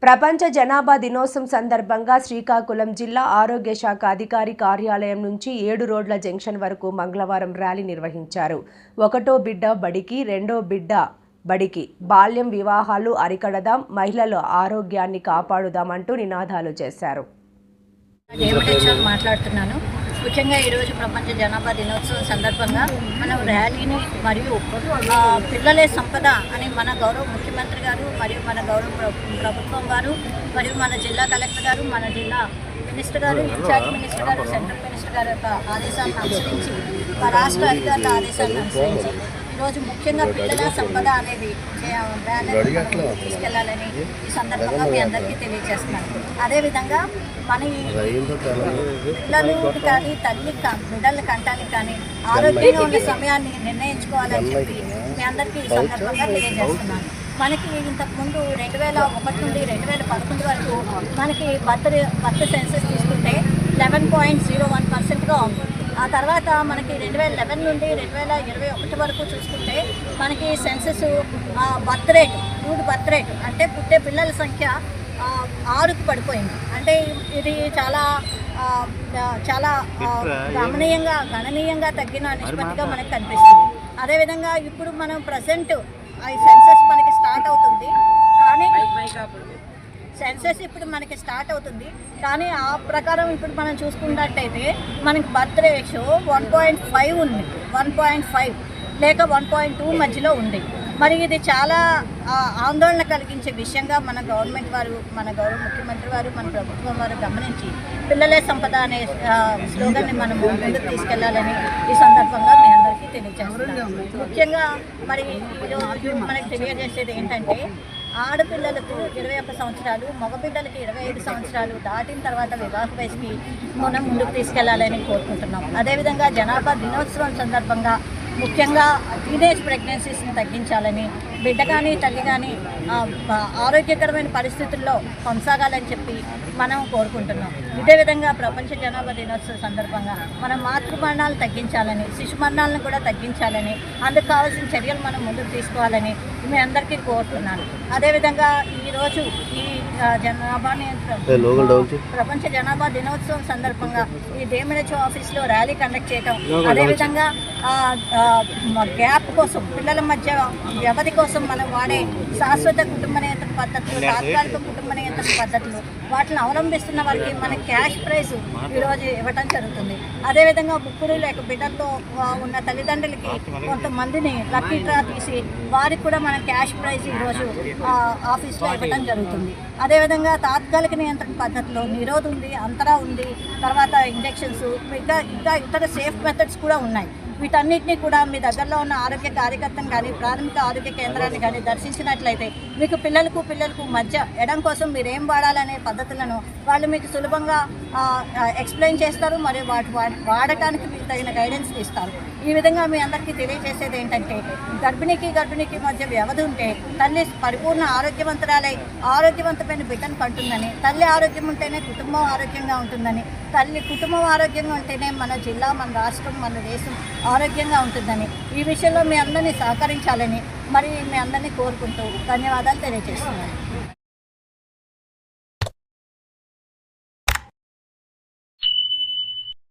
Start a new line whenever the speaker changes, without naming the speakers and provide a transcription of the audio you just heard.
ప్రపంచ జనాభా దినోత్సవం సందర్భంగా శ్రీకాకుళం జిల్లా ఆరోగ్య శాఖ అధికారి కార్యాలయం నుంచి 7 రోడ్ల జంక్షన్ వరకు మంగళవారం ర్యాలీ నిర్వహించారు. ఒకటో బిడ్డ బడికి, రెండో బిడ్డ బడికి, బాల్యం వివాహాలు అరికడదాం, మహిళల ఆరోగ్యాన్ని కాపాడుదాం అంటూ నినాదాలు చేశారు.
మాట్లాడుతున్నాను. ముఖ్యంగా ఈరోజు ప్రపంచ జనాభా దినోత్సవం సందర్భంగా మనం ర్యాలీని మరియు పిల్లలే సంపద అని మన గౌరవ ముఖ్యమంత్రి గారు మరియు మన గౌరవ ప్రభుత్వం గారు మరియు మన జిల్లా కలెక్టర్ గారు, మన జిల్లా మినిస్టర్ గారు, ఇన్ఛార్జ్ మినిస్టర్ గారు, సెంట్రల్ మినిస్టర్ గారి యొక్క ఆదేశాలను అనుసరించి, రాష్ట్ర అధికారుల ఆదేశాలను అనుసరించి ఈరోజు ముఖ్యంగా పిల్లల సంపద అనేది తీసుకెళ్లాలని ఈ సందర్భంగా మీ అందరికీ తెలియజేస్తున్నాను. అదేవిధంగా మన పిల్లలు కానీ తల్లి బిడ్డల కంటానికి కానీ ఆరోగ్యంగా ఉన్న సమయాన్ని నిర్ణయించుకోవాలని చెప్పి మీ అందరికీ ఈ సందర్భంగా తెలియజేస్తున్నాను. మనకి ఇంతకుముందు 2001 నుండి 2011 వరకు మనకి బర్త్ సెన్సెస్ తీసుకుంటే 11.01%గా ఉంది. ఆ తర్వాత మనకి 2011 నుండి 2021 వరకు చూసుకుంటే మనకి సెన్సెస్ బర్త్ రేట్ అంటే పుట్టే పిల్లల సంఖ్య 6కు పడిపోయింది. అంటే ఇది చాలా గణనీయంగా తగ్గిన నిష్పత్తిగా మనకు కనిపిస్తుంది. అదేవిధంగా ఇప్పుడు మనం ప్రజెంట్ ఈ సెన్సెస్ మనకి స్టార్ట్ అవుతుంది, కానీ ఆ ప్రకారం ఇప్పుడు మనం చూసుకున్నట్టయితే మనకి బర్త్ రేషియో 1.5 ఉంది, 1.5 లేక 1.2 మధ్యలో ఉంది. మరి ఇది చాలా ఆందోళన కలిగించే విషయంగా మన గవర్నమెంట్ వారు, మన గౌరవ ముఖ్యమంత్రి వారు, మన ప్రభుత్వం వారు గమనించి పిల్లలే సంపద అనే స్లోగన్ని మనం ముందుకు తీసుకెళ్లాలని ఈ సందర్భంగా మీ అందరికీ తెలియజేస్తున్నాం. ముఖ్యంగా మరి ఈరోజు మనకి తెలియజేసేది ఏంటంటే, ఆడపిల్లలకు 21 సంవత్సరాలు, మగబిడ్డలకి 25 సంవత్సరాలు దాటిన తర్వాత వివాహ వయసుకి మనం ముందుకు తీసుకెళ్లాలని కోరుకుంటున్నాం. అదేవిధంగా జనాభా దినోత్సవం సందర్భంగా ముఖ్యంగా టీనేజ్ ప్రెగ్నెన్సీస్ని తగ్గించాలని, బిడ్డ కానీ తల్లి కానీ ఆరోగ్యకరమైన పరిస్థితుల్లో కొనసాగాలని చెప్పి మనం కోరుకుంటున్నాం. ఇదే విధంగా ప్రపంచ జనాభా దినోత్సవం సందర్భంగా మనం మాతృమరణాలు తగ్గించాలని, శిశు మరణాలను కూడా తగ్గించాలని, అందుకు కావాల్సిన చర్యలు మనం ముందుకు తీసుకోవాలని మీ అందరికీ కోరుతున్నాను. అదేవిధంగా ఈరోజు ఈ ప్రపంచ జనాభా దినోత్సవం సందర్భంగా ఈ DMHO ఆఫీస్లో ర్యాలీ కండక్ట్ చేయడం, అదేవిధంగా గ్యాప్ కోసం, పిల్లల మధ్య వ్యవధి కోసం మనం వాడే శాశ్వత కుటుంబ నియంత్రణ పద్ధతులు, తాత్కాలిక కుటుంబ నియంత్రణ పద్ధతులు, వాటిని అవలంబిస్తున్న వారికి మన క్యాష్ ప్రైజ్ ఈరోజు ఇవ్వడం జరుగుతుంది. అదేవిధంగా ముగ్గురు లేక బిడ్డలతో ఉన్న తల్లిదండ్రులకి కొంతమందిని లక్కీ డ్రా తీసి వారికి కూడా మన క్యాష్ ప్రైజ్ ఈరోజు ఆఫీస్లో ఇవ్వడం జరుగుతుంది. అదేవిధంగా తాత్కాలిక నియంత్రణ పద్ధతిలో నిరోధ్ ఉంది, అంతరా ఉంది, తర్వాత ఇంజెక్షన్స్, ఇంకా ఇతర సేఫ్ మెథడ్స్ కూడా ఉన్నాయి. వీటన్నిటినీ కూడా మీ దగ్గరలో ఉన్న ఆరోగ్య కార్యకర్తను కానీ, ప్రాథమిక ఆరోగ్య కేంద్రాన్ని కానీ దర్శించినట్లయితే మీకు పిల్లలకు మధ్య ఎడం కోసం మీరు ఏం వాడాలనే పద్ధతులను వాళ్ళు మీకు సులభంగా ఎక్స్ప్లెయిన్ చేస్తారు, మరియు వాడటానికి మీకు తగిన గైడెన్స్ ఇస్తారు. ఈ విధంగా మీ అందరికీ తెలియజేసేది ఏంటంటే, గర్భిణికి మధ్య వ్యవధి ఉంటే తల్లి పరిపూర్ణ ఆరోగ్యవంతురాలై ఆరోగ్యవంతమైన బిడ్డను కంటుందని, తల్లి ఆరోగ్యం ఉంటేనే కుటుంబం ఆరోగ్యంగా ఉంటుందని, కుటుంబం ఆరోగ్యంగా ఉంటేనే మన జిల్లా, మన రాష్ట్రం, మన దేశం ఆరోగ్యంగా ఉంటుందని, ఈ విషయంలో మీ అందరినీ సహకరించాలని మరి మీ అందరినీ కోరుకుంటూ ధన్యవాదాలు తెలియజేస్తున్నాను.